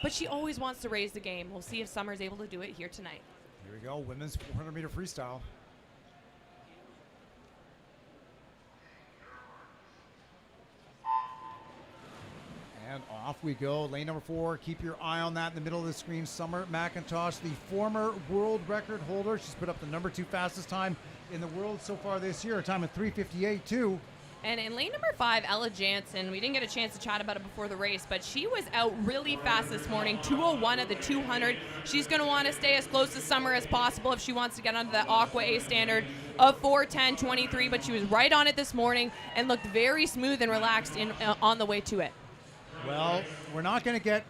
but she always wants to raise the game. We'll see if Summer's able to do it here tonight. Here we go, women's 400-meter freestyle. And off we go. Lane number 4. Keep your eye on that in the middle of the screen. Summer McIntosh, the former world record holder. She's put up the number 2 fastest time in the world so far this year. A time of 3:58.2. And in lane number 5, Ella Jansen, we didn't get a chance to chat about it before the race, but she was out really fast this morning, 2:01 at the 200. She's going to want to stay as close to Summer as possible if she wants to get onto that Aqua A standard of 4:10.23, but she was right on it this morning and looked very smooth and relaxed on the way to it. Well, we're not going to get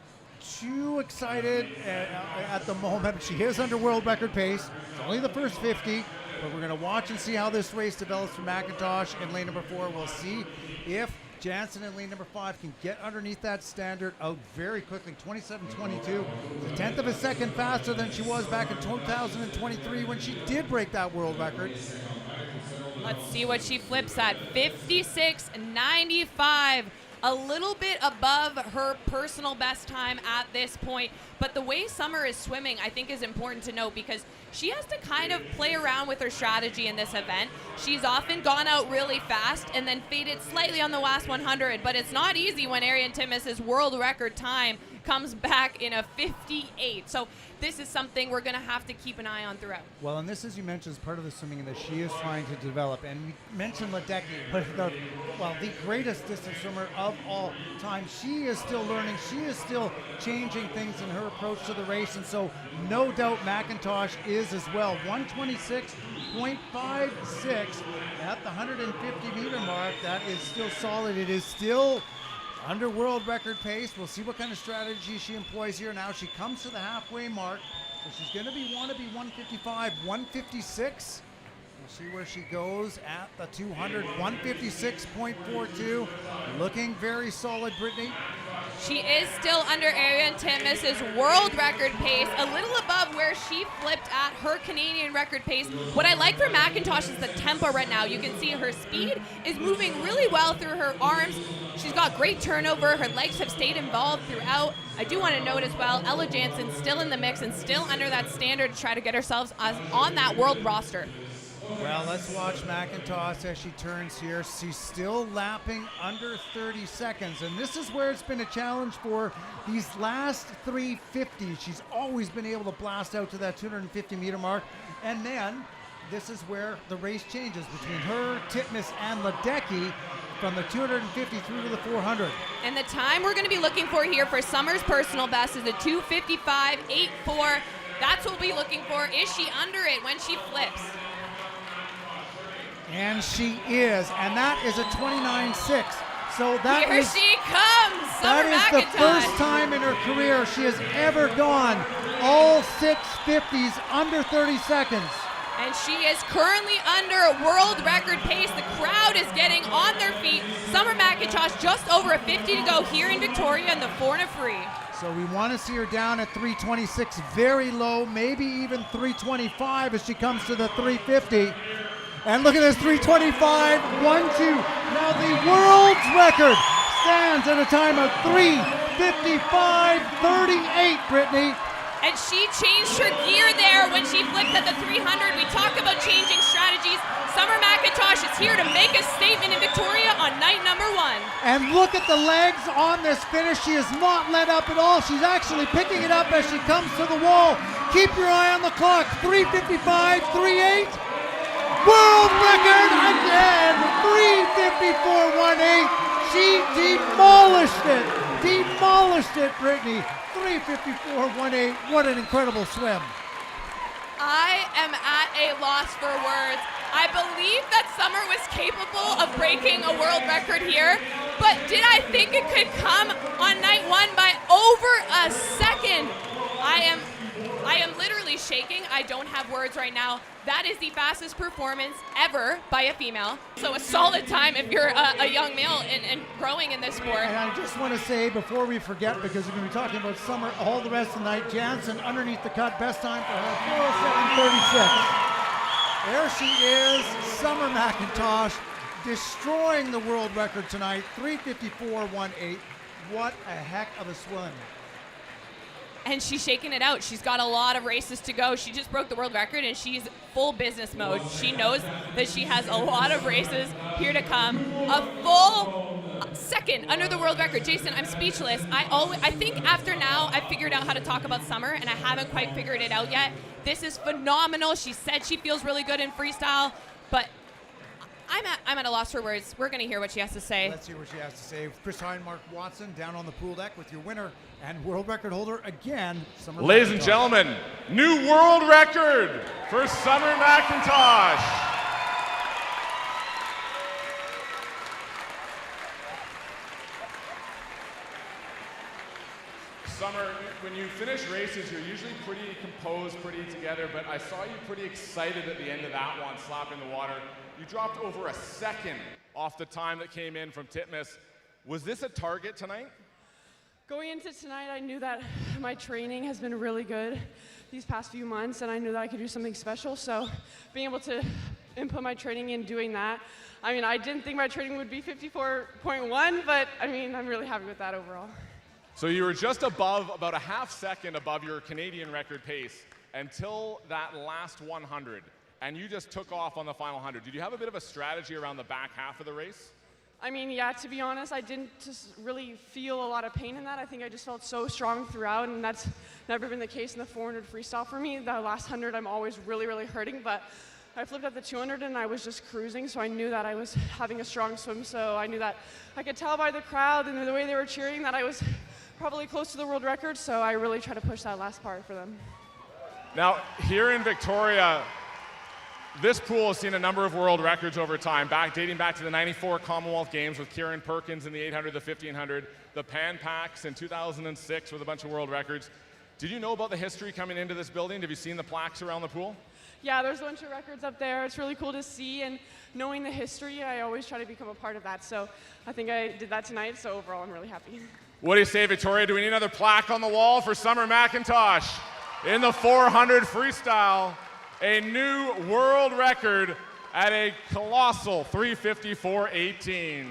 too excited at the moment. She is under world record pace. It's only the first 50, but we're going to watch and see how this race develops for McIntosh in lane number 4. We'll see if Jansen in lane number 5 can get underneath that standard out very quickly. 27.22, a tenth of a second faster than she was back in 2023 when she did break that world record. Let's see what she flips at. 56.95. A little bit above her personal best time at this point. But the way Summer is swimming, I think, is important to note because she has to kind of play around with her strategy in this event. She's often gone out really fast and then faded slightly on the last 100, but it's not easy when Arian Timmis's world record time comes back in a 58. So this is something we're going to have to keep an eye on throughout. Well, and this, as you mentioned, is part of the swimming that she is trying to develop. And we mentioned Ledecky, the greatest distance swimmer of all time. She is still learning. She is still changing things in her approach to the race. And so no doubt McIntosh is as well. 126.56 at the 150-meter mark. That is still solid. It is still under world record pace. We'll see what kind of strategy she employs here. Now she comes to the halfway mark, so she's going to want to be 155, 156. We'll see where she goes at the 200, 156.42. Looking very solid, Brittany. She is still under Arian Timmis's world record pace, a little above where she flipped at her Canadian record pace. What I like for McIntosh is the tempo right now. You can see her speed is moving really well through her arms. She's got great turnover. Her legs have stayed involved throughout. I do want to note as well, Ella Jansen still in the mix and still under that standard to try to get herself on that world roster. Well, let's watch McIntosh as she turns here. She's still lapping under 30 seconds, and this is where it's been a challenge for these last 350s. She's always been able to blast out to that 250-meter mark, and then this is where the race changes between her, Titmus, and Ledecky from the 250 through to the 400. And the time we're going to be looking for here for Summer's personal best is a 2:55.84. That's what we'll be looking for. Is she under it when she flips? And she is, and that is a 29.6. So that Here is, she comes, Summer that is the McIntosh. first time in her career she has ever gone all 650s under 30 seconds. And she is currently under world record pace. The crowd is getting on their feet. Summer McIntosh just over a 50 to go here in Victoria in the 4 free. So we want to see her down at 326, very low, maybe even 325 as she comes to the 350. And look at this, 325, 1-2. Now the world's record stands at a time of 3:55.38, Brittany. And she changed her gear there when she flipped at the 300. We talk about changing strategies. Summer McIntosh is here to make a statement in Victoria on night number 1. And look at the legs on this finish. She has not let up at all. She's actually picking it up as she comes to the wall. Keep your eye on the clock. 3:55.38. World record again. 3:54.18. She demolished it. Demolished it, Brittany. 3:54.18. What an incredible swim. I am at a loss for words. I believe that Summer was capable of breaking a world record here, but did I think it could come on night 1 by over a second? I am literally shaking. I don't have words right now. That is the fastest performance ever by a female. So a solid time if you're a young male and growing in this sport. And I just want to say before we forget, because we're going to be talking about Summer all the rest of the night, Jansen underneath the cut, best time for her, 4:07.36. There she is, Summer McIntosh, destroying the world record tonight, 3:54.18. What a heck of a swim. and she's shaking it out. She's got a lot of races to go. She just broke the world record, and she's full business mode. She knows that she has a lot of races here to come. A full second under the world record. Jason, I'm speechless. I think after now, I've figured out how to talk about Summer, and I haven't quite figured it out yet. This is phenomenal. She said she feels really good in freestyle, but I'm at a loss for words. We're going to hear what she has to say. Let's hear what she has to say. Chris Hine, Mark Watson, down on the pool deck with your winner and world record holder again, Summer McIntosh. Ladies and gentlemen, new world record for Summer McIntosh. Summer, when you finish races, you're usually pretty composed, pretty together, but I saw you pretty excited at the end of that one, slapping the water. You dropped over a second off the time that came in from Titmus. Was this a target tonight? Going into tonight, I knew that my training has been really good these past few months, and I knew that I could do something special, so being able to input my training in doing that, I mean, I didn't think my training would be 54.1, but I mean, I'm really happy with that overall. So you were just above, about a half second above your Canadian record pace until that last 100, and you just took off on the final 100. Did you have a bit of a strategy around the back half of the race? I mean, yeah, to be honest, I didn't just really feel a lot of pain in that. I think I just felt so strong throughout, and that's never been the case in the 400 freestyle for me. The last 100, I'm always really, really hurting, but I flipped up the 200 and I was just cruising, so I knew that I was having a strong swim, so I knew that I could tell by the crowd and the way they were cheering that I was probably close to the world record, so I really tried to push that last part for them. Now, here in Victoria, this pool has seen a number of world records over time, dating back to the '94 Commonwealth Games with Kieran Perkins in the 800, the 1500, the Pan Pacs in 2006 with a bunch of world records. Did you know about the history coming into this building? Have you seen the plaques around the pool? Yeah, there's a bunch of records up there. It's really cool to see, and knowing the history, I always try to become a part of that, so I think I did that tonight, so overall I'm really happy. What do you say, Victoria? Do we need another plaque on the wall for Summer McIntosh in the 400 freestyle? A new world record at a colossal 354.18.